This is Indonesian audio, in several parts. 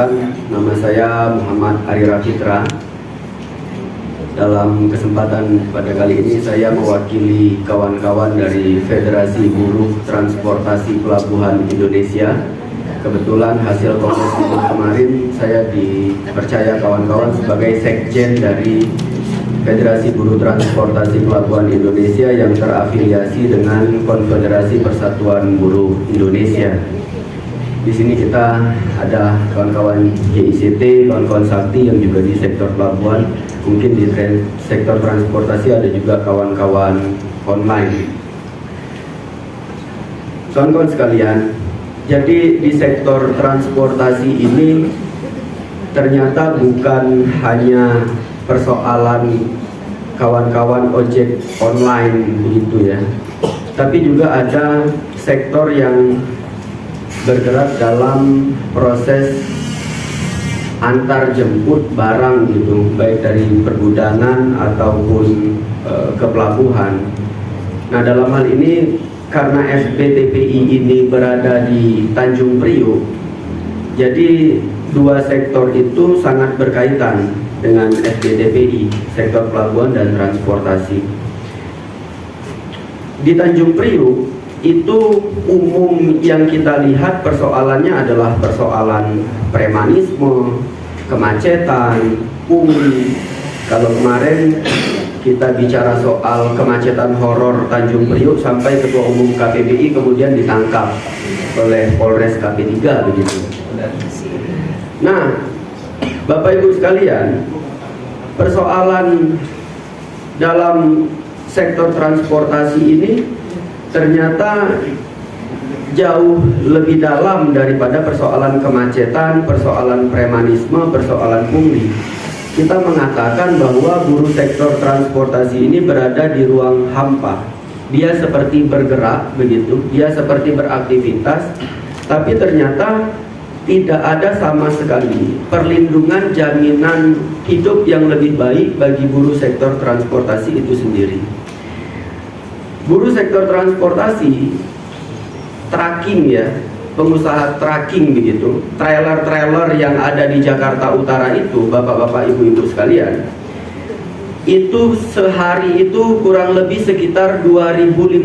Perkenalkan, nama saya Muhammad Arira Fitra. Dalam kesempatan pada kali ini saya mewakili kawan-kawan dari Federasi Buruh Transportasi Pelabuhan Indonesia. Kebetulan hasil kongres buruh kemarin saya dipercaya kawan-kawan sebagai sekjen dari Federasi Buruh Transportasi Pelabuhan Indonesia yang terafiliasi dengan Konfederasi Persatuan Buruh Indonesia. Di sini kita ada kawan-kawan JICT, kawan-kawan sakti yang juga di sektor pelabuhan, mungkin di sektor transportasi ada juga kawan-kawan online. Kawan-kawan sekalian, jadi di sektor transportasi ini ternyata bukan hanya persoalan kawan-kawan ojek online begitu ya, tapi juga ada sektor yang bergerak dalam proses antar jemput barang gitu, baik dari pergudangan ataupun ke pelabuhan. Nah, dalam hal ini karena FPTPI ini berada di Tanjung Priok, jadi dua sektor itu sangat berkaitan dengan FPTPI, sektor pelabuhan dan transportasi. Di Tanjung Priok itu umum yang kita lihat persoalannya adalah persoalan premanisme, kemacetan, pungli. Kalau kemarin kita bicara soal kemacetan horor Tanjung Priok sampai Ketua Umum KPBI kemudian ditangkap oleh Polres KP3 begitu. Nah, Bapak Ibu sekalian, persoalan dalam sektor transportasi ini ternyata jauh lebih dalam daripada persoalan kemacetan, persoalan premanisme, persoalan pungli. Kita mengatakan bahwa buruh sektor transportasi ini berada di ruang hampa. Dia seperti bergerak begitu, dia seperti beraktivitas, tapi ternyata tidak ada sama sekali perlindungan jaminan hidup yang lebih baik bagi buruh sektor transportasi itu sendiri. Buruh sektor transportasi tracking ya, pengusaha tracking begitu, trailer-trailer yang ada di Jakarta Utara itu, bapak-bapak, ibu-ibu sekalian, itu sehari itu kurang lebih sekitar 2.500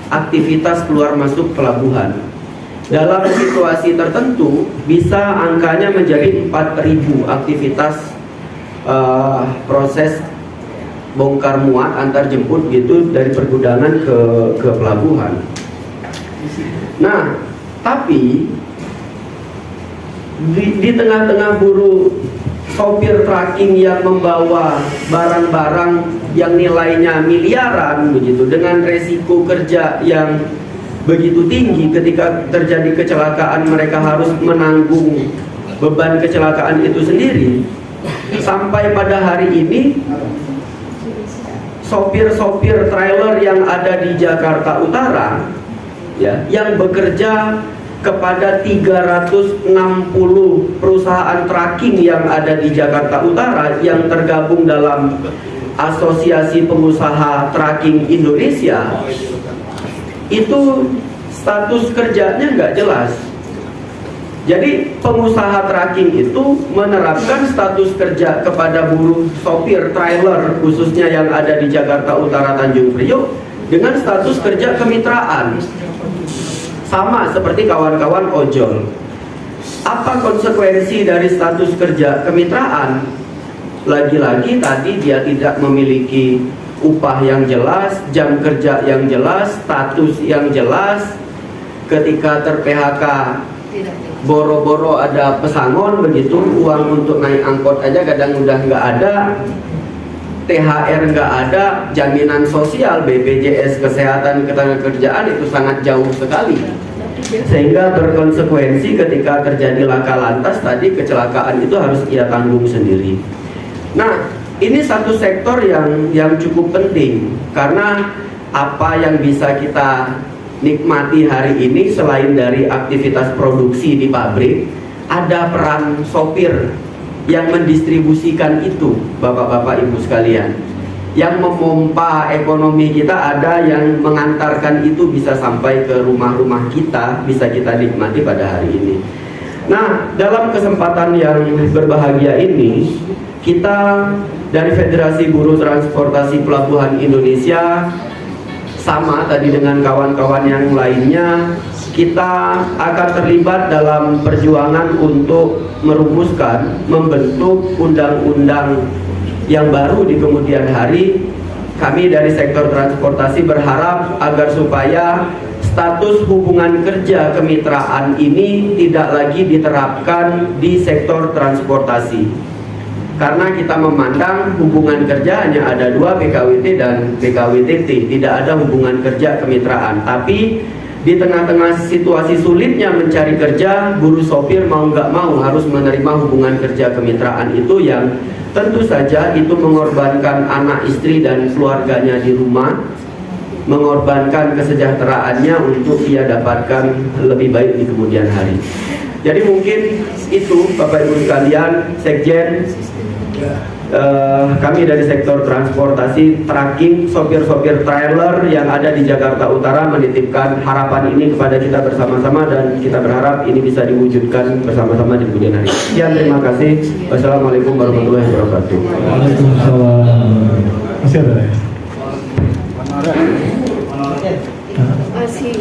aktivitas keluar masuk pelabuhan. Dalam situasi tertentu bisa angkanya menjadi 4.000 aktivitas proses bongkar muat antar jemput gitu dari pergudangan ke pelabuhan. Nah, tapi di tengah-tengah buruh sopir tracking yang membawa barang-barang yang nilainya miliaran begitu, dengan resiko kerja yang begitu tinggi, ketika terjadi kecelakaan mereka harus menanggung beban kecelakaan itu sendiri. Sampai pada hari ini sopir-sopir trailer yang ada di Jakarta Utara ya, yang bekerja kepada 360 perusahaan tracking yang ada di Jakarta Utara yang tergabung dalam Asosiasi Pengusaha Tracking Indonesia, itu status kerjanya nggak jelas. Jadi pengusaha tracking itu menerapkan status kerja kepada buruh sopir trailer khususnya yang ada di Jakarta Utara Tanjung Priok dengan status kerja kemitraan, sama seperti kawan-kawan ojol. Apa konsekuensi dari status kerja kemitraan? Lagi-lagi tadi dia tidak memiliki upah yang jelas, jam kerja yang jelas, status yang jelas. Ketika ter-PHK boro-boro ada pesangon begitu, uang untuk naik angkot aja kadang udah nggak ada, THR nggak ada, jaminan sosial, BPJS, kesehatan, ketenagakerjaan itu sangat jauh sekali, sehingga berkonsekuensi ketika terjadi laka lantas tadi, kecelakaan itu harus ia tanggung sendiri. Nah, ini satu sektor yang cukup penting, karena apa yang bisa kita nikmati hari ini selain dari aktivitas produksi di pabrik, ada peran sopir yang mendistribusikan itu, bapak-bapak, ibu sekalian, yang memompa ekonomi kita, ada yang mengantarkan itu bisa sampai ke rumah-rumah kita, bisa kita nikmati pada hari ini. Nah, dalam kesempatan yang berbahagia ini, kita dari Federasi Buruh Transportasi Pelabuhan Indonesia, sama tadi dengan kawan-kawan yang lainnya, kita akan terlibat dalam perjuangan untuk merumuskan, membentuk undang-undang yang baru di kemudian hari. Kami dari sektor transportasi berharap agar supaya status hubungan kerja kemitraan ini tidak lagi diterapkan di sektor transportasi, karena kita memandang hubungan kerja hanya ada dua, PKWT dan PKWTT, tidak ada hubungan kerja kemitraan. Tapi di tengah-tengah situasi sulitnya mencari kerja, buruh sopir mau nggak mau harus menerima hubungan kerja kemitraan itu, yang tentu saja itu mengorbankan anak istri dan keluarganya di rumah, mengorbankan kesejahteraannya untuk ia dapatkan lebih baik di kemudian hari. Jadi mungkin itu Bapak Ibu sekalian, Sekjen, kami dari sektor transportasi tracking sopir-sopir trailer yang ada di Jakarta Utara menitipkan harapan ini kepada kita bersama-sama, dan kita berharap ini bisa diwujudkan bersama-sama di kemudian hari. Sekian, terima kasih. Wassalamualaikum warahmatullahi wabarakatuh. Waalaikumsalam. Masih ada ya? Masih.